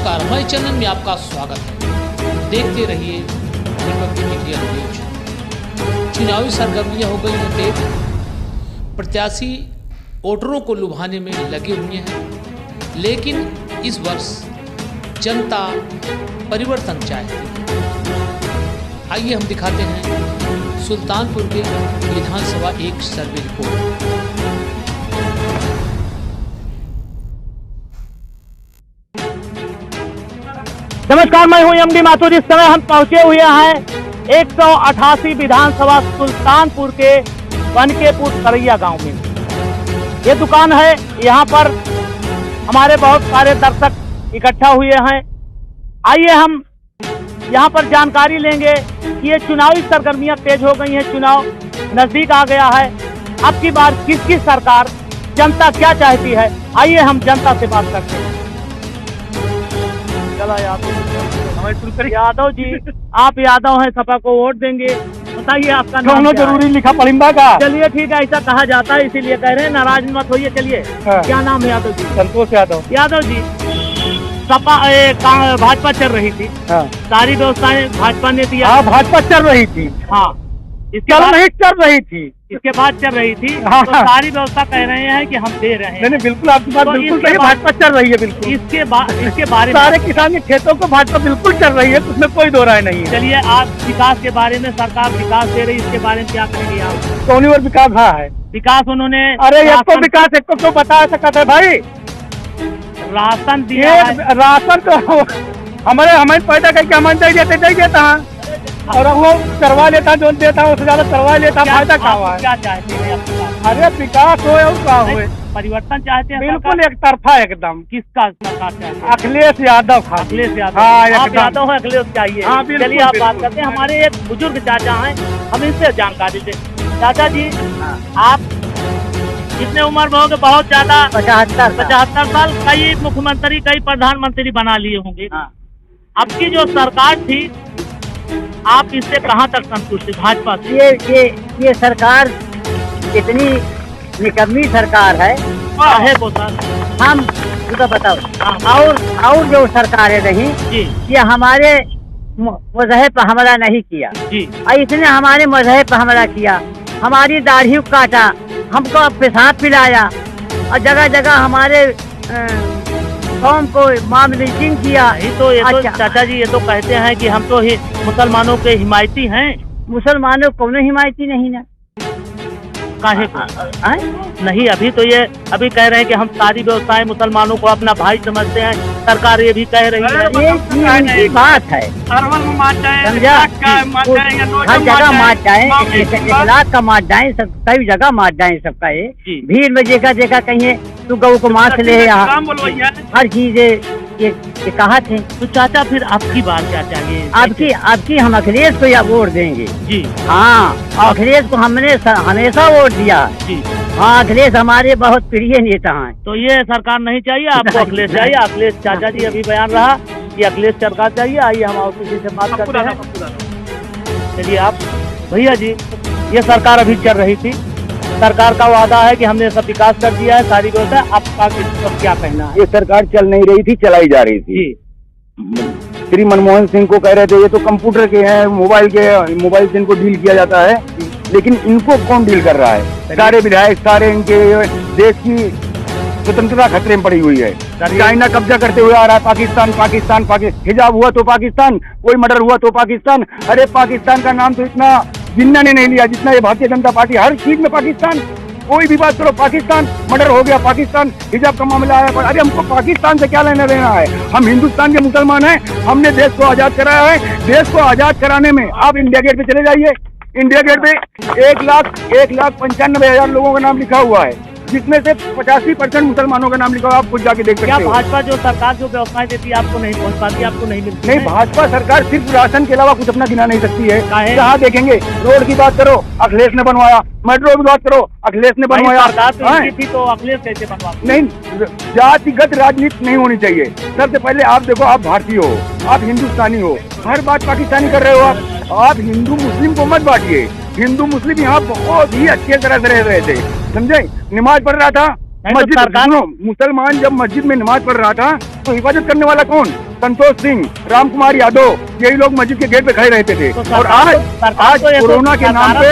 नमस्कार, हमारे चैनल में आपका स्वागत है। देखते रहिए रिपब्लिक इंडिया न्यूज। चुनावी सरगर्मियां हो गई हैं तेज, प्रत्याशी वोटरों को लुभाने में लगे हुए हैं, लेकिन इस वर्ष जनता परिवर्तन चाहती है। आइए हम दिखाते हैं सुल्तानपुर के विधानसभा एक सर्वे रिपोर्ट। नमस्कार, मैं हूं एमडी माथुर। इस समय हम पहुंचे हुए हैं 188 विधानसभा सुल्तानपुर के बनकेपुर सरैया गांव में। ये दुकान है, यहाँ पर हमारे बहुत सारे दर्शक इकट्ठा हुए हैं। आइए हम यहाँ पर जानकारी लेंगे कि ये चुनावी सरगर्मियां तेज हो गई हैं, चुनाव नजदीक आ गया है। अब की बार किसकी सरकार, जनता क्या चाहती है, आइए हम जनता से बात करते हैं। चलो यादव जी, आप यादव हैं, सपा को वोट देंगे, बताइए आपका नाम जरूरी लिखा पड़िंदा का। चलिए ठीक है, ऐसा कहा जाता है इसीलिए कह रहे हैं, नाराज मत होइए। चलिए क्या नाम है यादव जी? संतोष यादव। यादव जी, सपा भाजपा चल रही थी, सारी व्यवस्थाएं भाजपा ने दिया। हाँ, भाजपा चल रही थी। हाँ, इसके बाद नहीं चल रही थी, इसके बाद चल रही थी। हाँ, तो सारी व्यवस्था कह रहे हैं कि हम दे रहे हैं। नहीं, बिल्कुल आपकी बात तो बिल्कुल सही, भाजपा चल रही है बिल्कुल। इसके बारे में सारे किसान के खेतों को भाजपा बिल्कुल चल रही है, उसमें कोई दो राय नहीं है। चलिए, आप विकास के बारे में, सरकार विकास दे रही है, इसके बारे में क्या कहेंगे आप? कौन और विकास है? विकास उन्होंने, अरे एक तो विकास, एक तो क्यों बता सकता है भाई? राशन दिया है। राशन तो हमें पैदा करके हमें दे देता है, और वो करवा लेता, जो देता है उससे ज्यादा करवा लेता, फायदा क्या हुआ है? क्या चाहते हैं आप? अरे विकास हो और क्या हुए, परिवर्तन चाहते हैं? बिल्कुल एक तरफा एकदम। किसका सरकार चाहते हैं? अखिलेश यादव। अखिलेश यादव। हाँ, आप यादव है, अखिलेश चाहिए। हाँ, चलिए आप बात करते हैं। हमारे एक बुजुर्ग चाचा हैं, हम इनसे जानकारी दें। चाचा जी, आप कितने उम्र में होंगे? बहुत ज्यादा, 75 साल। कई मुख्यमंत्री, कई प्रधानमंत्री बना लिए होंगे। अब की जो सरकार थी, आप इससे कहाँ तक संतुष्ट है भाजपा से? ये सरकार इतनी निकम्मी सरकार है। है वो सर, हम तो बताओ, और जो सरकारें रही जी, ये हमारे मजहब पर हमला नहीं किया जी, और इसने हमारे मजहब पर हमला किया, हमारी दाढ़ी काटा, हमको पेशाब पिलाया, और जगह जगह हमारे कौम को मामलिंग किया। तो अच्छा। चाचा जी, ये तो कहते हैं कि हम तो ही मुसलमानों के हिमायती हैं। मुसलमानों को हिमायती नहीं ना, काहे को? नहीं, अभी कह रहे हैं कि हम सारी व्यवस्थाएं मुसलमानों को अपना भाई समझते हैं। सरकार ये भी कह रही है। ये उनकी बात है, समझा? हर जगह मार जाए, 1 लाख का मार जाए, सब कई जगह मार जाए सबका। ये भीड़ में देखा कहीं तू गऊ को मार से ले, यहाँ हर चीज ये कहा थे। तो चाचा, फिर आपकी बात क्या चाहिए? आपकी हम अखिलेश को या वोट देंगे जी। हाँ, अखिलेश को हमने हमेशा वोट दिया जी। हाँ, अखिलेश हमारे बहुत प्रिय नेता हैं। तो ये सरकार नहीं चाहिए आपको? अखिलेश चाहिए? अखिलेश चाचा जी, अभी बयान रहा कि अखिलेश सरकार चाहिए। आइए हम और किसी से बात करते हैं। चलिए आप भैया जी, ये सरकार अभी चल रही थी, सरकार का वादा है कि हमने सब विकास कर दिया है, सारी व्यवस्था। आपका क्या कहना है? ये सरकार चल नहीं रही थी, चलाई जा रही थी। श्री मनमोहन सिंह को कह रहे थे ये तो कंप्यूटर के हैं, मोबाइल से इनको डील किया जाता है, लेकिन इनको कौन डील कर रहा है? सारे विधायक, सारे इनके देश की स्वतंत्रता खतरे में पड़ी हुई है। चाइना कब्जा करते हुए आ रहा है, पाकिस्तान। हिजाब हुआ तो पाकिस्तान, कोई मर्डर हुआ तो पाकिस्तान। अरे पाकिस्तान का नाम तो इतना जिन्ना ने नहीं लिया जितना ये भारतीय जनता पार्टी। हर चीज में पाकिस्तान, कोई भी बात करो पाकिस्तान, मर्डर हो गया पाकिस्तान, हिजाब का मामला आया। अरे हमको पाकिस्तान से क्या लेना देना है? हम हिंदुस्तान के मुसलमान हैं, हमने देश को आजाद कराया है। देश को आजाद कराने में आप इंडिया गेट पे चले जाइए, इंडिया गेट पे 1,95,000 लोगों का नाम लिखा हुआ है, जिसमें से 85% मुसलमानों का नाम लिखा हुआ। आप खुद जाके देख सकते हो। क्या भाजपा जो सरकार जो व्यवस्थाएं देती है आपको नहीं पहुंच पाती, आपको नहीं मिलती? नहीं, भाजपा सरकार सिर्फ राशन के अलावा कुछ अपना गिना नहीं सकती है। जहाँ देखेंगे, रोड की बात करो, अखिलेश ने बनवाया। मेट्रो की बात करो, अखिलेश ने बनवाया। तो अखिलेश कैसे बनवा? नहीं, जातिगत राजनीति नहीं होनी चाहिए। सबसे पहले आप देखो, आप भारतीय हो, आप हिंदुस्तानी हो, हर बात पाकिस्तानी कर रहे हो आप हिंदू मुस्लिम को मत बांटिए। हिंदू मुस्लिम यहाँ बहुत ही अच्छी तरह से रह रहे थे, समझे? नमाज पढ़ रहा था, मस्जिद, मुसलमान जब मस्जिद में नमाज पढ़ रहा था तो हिफाजत करने वाला कौन? संतोष सिंह, राम कुमार यादव, यही लोग मस्जिद के गेट पे खड़े रहते थे। और आज कोरोना के नाम पे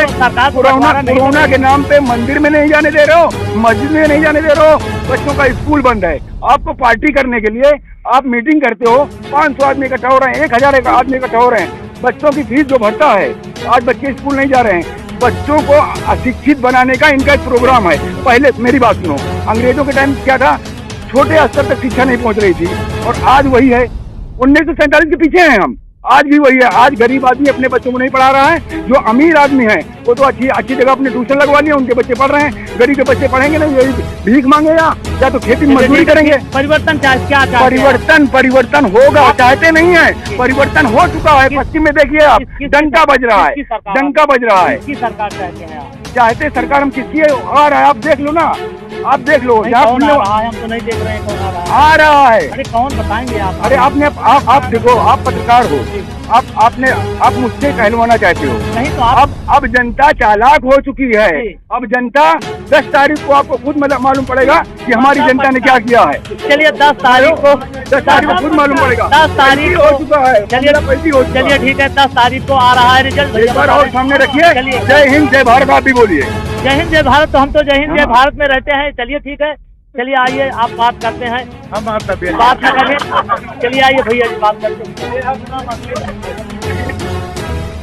कोरोना के नाम पे मंदिर में नहीं जाने दे रहे हो, मस्जिद में नहीं जाने दे रहे हो, बच्चों का स्कूल बंद है। आपको पार्टी करने के लिए आप मीटिंग करते हो, 500 आदमी इकट्ठा हो रहे हैं, 1000 आदमी इकट्ठा हो रहे हैं। बच्चों की फीस जो भरता है, आज बच्चे स्कूल नहीं जा रहे हैं। बच्चों को अशिक्षित बनाने का इनका एक प्रोग्राम है। पहले मेरी बात सुनो, अंग्रेजों के टाइम क्या था, छोटे स्तर तक शिक्षा नहीं पहुंच रही थी, और आज वही है। 1947 के पीछे हैं हम, आज भी वही है। आज गरीब आदमी अपने बच्चों को नहीं पढ़ा रहा है। जो अमीर आदमी है वो तो अच्छी जगह अपने ट्यूशन लगवा लिया, उनके बच्चे पढ़ रहे हैं। गरीब के बच्चे पढ़ेंगे नहीं, यही भीख मांगे या तो खेती मजदूरी करेंगे। परिवर्तन क्या परिवर्तन होगा, चाहते नहीं है, परिवर्तन हो चुका है। पश्चिम में देखिए आप, डंका बज रहा है, डंका बज रहा है। किसकी सरकार चाहते हैं आप? चाहते सरकार हम किसकी आ रहा है, आप देख लो ना, आप देख लो। कौन आ रहा है? हम तो नहीं देख रहे हैं कौन आ रहा है। आ रहा है। अरे कौन बताएंगे आप? अरे आपने आप देखो, आप पत्रकार हो, आप मुझसे कहलवाना चाहते हो। नहीं तो अब जनता चालाक हो चुकी है। अब जनता 10 तारीख को आपको खुद मालूम पड़ेगा कि हमारी जनता ने क्या किया है। चलिए 10 तारीख को खुद मालूम पड़ेगा। 10 तारीख हो चुका है। चलिए ठीक है, 10 तारीख को आ रहा है रिजल्ट। एक बार और सामने रखिए। जय हिंद जय भारत, आप भी बोलिए। जय हिंद जय भारत। तो हम तो जय हिंद जय भारत में रहते हैं। चलिए ठीक है, चलिए आइए आप बात करते हैं। हम बात ना करें, चलिए आइए भैया जी बात करते हैं।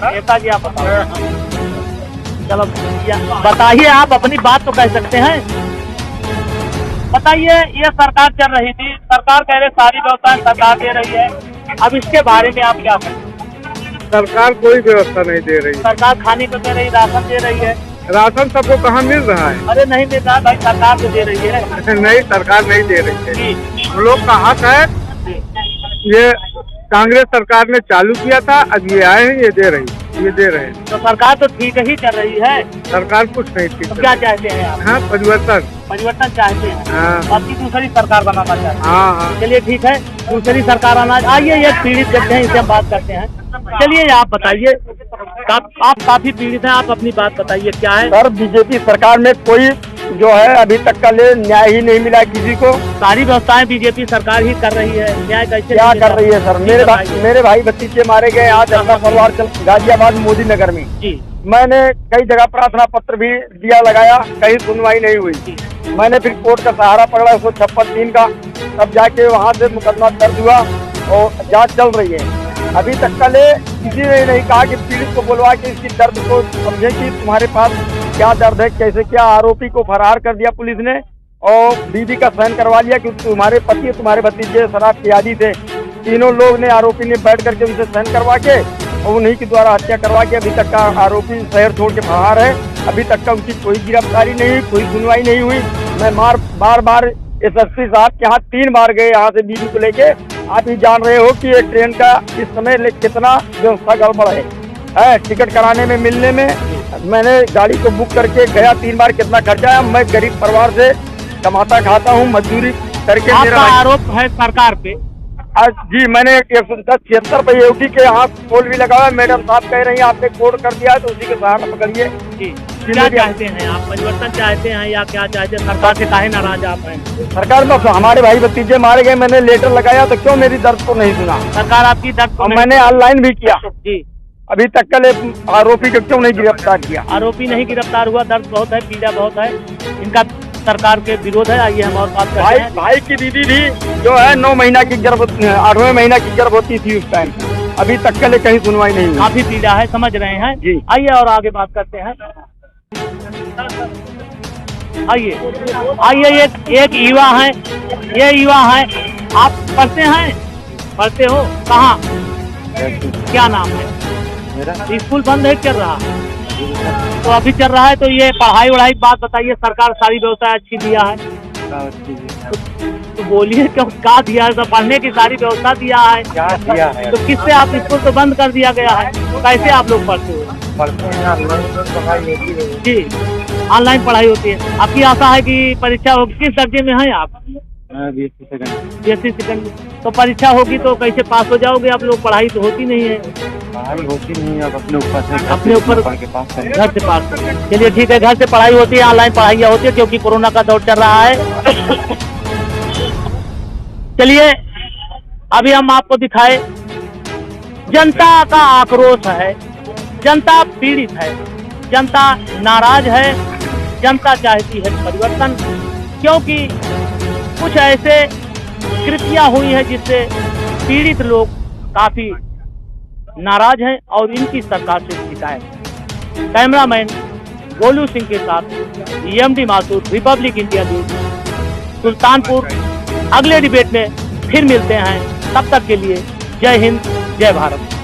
नेता जी आप बताओ, चलो बताइए, आप अपनी बात तो कह सकते हैं। बताइए, ये सरकार चल रही थी, सरकार कह रहे सारी व्यवस्थाएं सरकार दे रही है, अब इसके बारे में आप क्या कहें? सरकार कोई व्यवस्था नहीं दे रही। सरकार खाने को दे रही, राशन दे रही है। राशन सबको कहाँ मिल रहा है? अरे नहीं मिल रहा भाई, सरकार तो दे रही है। नहीं, सरकार नहीं दे रही है। हम लोग का हक है। ये कांग्रेस सरकार ने चालू किया था, अब ये आए हैं, ये दे रहे हैं। तो सरकार तो ठीक ही कर रही है। सरकार कुछ नहीं ठीक। तो क्या चाहते हैं आप? हाँ, परिवर्तन चाहते हैं। हाँ। बाकी दूसरी सरकार बनाना चाहते हैं। हाँ। चलिए ठीक है, दूसरी सरकार आना। आइए, ये पीड़ित व्यक्ति हैं, इनसे हम बात करते हैं। चलिए आप बताइए, आप काफी पीड़ित हैं, आप अपनी बात बताइए क्या है। सर, बीजेपी सरकार में कोई जो है अभी तक का ले न्याय ही नहीं मिला किसी को। सारी व्यवस्थाएं बीजेपी सरकार ही कर रही है, न्याय कैसे क्या कर रही है सर? मेरे भाई भतीजे मारे गए आज अपना परिवार गाजियाबाद मोदी नगर में जी। मैंने कई जगह प्रार्थना पत्र भी दिया लगाया, कहीं सुनवाई नहीं हुई। मैंने फिर कोर्ट का सहारा पकड़ा 156(3) का, तब जाके वहाँ से मुकदमा दर्ज हुआ और जांच चल रही है। अभी तक का ले किसी ने नहीं कहा कि पीड़ित को बुलवा के इसकी दर्द को समझे कि तुम्हारे पास क्या दर्द है, कैसे क्या। आरोपी को फरार कर दिया पुलिस ने और बीवी का साइन करवा लिया कि तुम्हारे पति तुम्हारे भतीजे शराब के आदी थे। तीनों लोग ने, आरोपी ने बैठ करके उनसे साइन करवा के और उन्हीं के द्वारा हत्या करवा के अभी तक का आरोपी शहर छोड़ के फरार है। अभी तक का उनकी कोई गिरफ्तारी नहीं हुई, कोई सुनवाई नहीं हुई। मैं बार SSP साहब के यहाँ 3 बार गए यहाँ से बीवी को लेके। आप ही जान रहे हो कि ये ट्रेन का इस समय कितना व्यवस्था गड़बड़ है। टिकट कराने में, मिलने में। मैंने गाड़ी को बुक करके गया 3 बार, कितना खर्चा है। मैं गरीब परिवार से कमाता खाता हूँ, मजदूरी करके। आपका आरोप है सरकार पे? जी, मैंने 176 पे यूटी के यहाँ पोल भी लगाया। मैडम साहब कह रही हैं आपने कोड कर दिया है तो उसी के सहारा पकड़िए। जी, क्या चाहते हैं आप? परिवर्तन चाहते हैं या क्या चाहते हैं? सरकार से काहे नाराज आप हैं? सरकार में हमारे भाई भतीजे मारे गए, मैंने लेटर लगाया तो क्यों मेरी दर्द को नहीं सुना? सरकार आपकी दर्द को मैंने ऑनलाइन भी किया जी। अभी तक कल आरोपी को क्यों नहीं गिरफ्तार किया? आरोपी नहीं गिरफ्तार हुआ, दर्द बहुत है, पीड़ा बहुत है, इनका सरकार के विरोध है। आइए हम और बात करते हैं। भाई की दीदी भी जो है 9 महीना की 8वें महीना की गर्भवती थी उस टाइम, अभी तक के लिए कहीं सुनवाई नहीं हुई। काफी पीड़ा है, समझ रहे हैं जी। आइए और आगे बात करते हैं। आइए एक युवा है, ये युवा है। आप पढ़ते हो कहाँ? क्या नाम है? स्कूल बंद है, चल रहा है? तो अभी चल रहा है तो ये पढ़ाई वढ़ाई बात बताइए। सरकार सारी व्यवस्था अच्छी दिया है तो बोलिए क्यों, क्या दिया है? सब पढ़ने की सारी व्यवस्था दिया है, क्या दिया है? तो किससे आप स्कूल तो बंद कर दिया गया है, तो कैसे आप लोग पढ़ते हो? जी, ऑनलाइन पढ़ाई होती है। आपकी आशा है कि परीक्षा होगी। किस दर्जे में हैं आप? BSc second. तो परीक्षा होगी तो कैसे पास हो जाओगे आप लोग? पढ़ाई तो होती नहीं है। पढ़ाई होती नहीं है, अब अपने ऊपर घर से पास। चलिए ठीक है, घर से पढ़ाई होती है, ऑनलाइन पढ़ाइयाँ होती है क्योंकि कोरोना का दौर चल रहा है। चलिए अभी हम आपको दिखाए, जनता का आक्रोश है, जनता पीड़ित है, जनता नाराज है, जनता चाहती है परिवर्तन, क्योंकि कुछ ऐसे कृतियां हुई हैं जिससे पीड़ित लोग काफी नाराज हैं और इनकी सरकार से शिकायत है। कैमरामैन गोलू सिंह के साथ MD Mathur, Republic India news, Sultanpur. अगले डिबेट में फिर मिलते हैं, तब तक के लिए जय हिंद, जय भारत।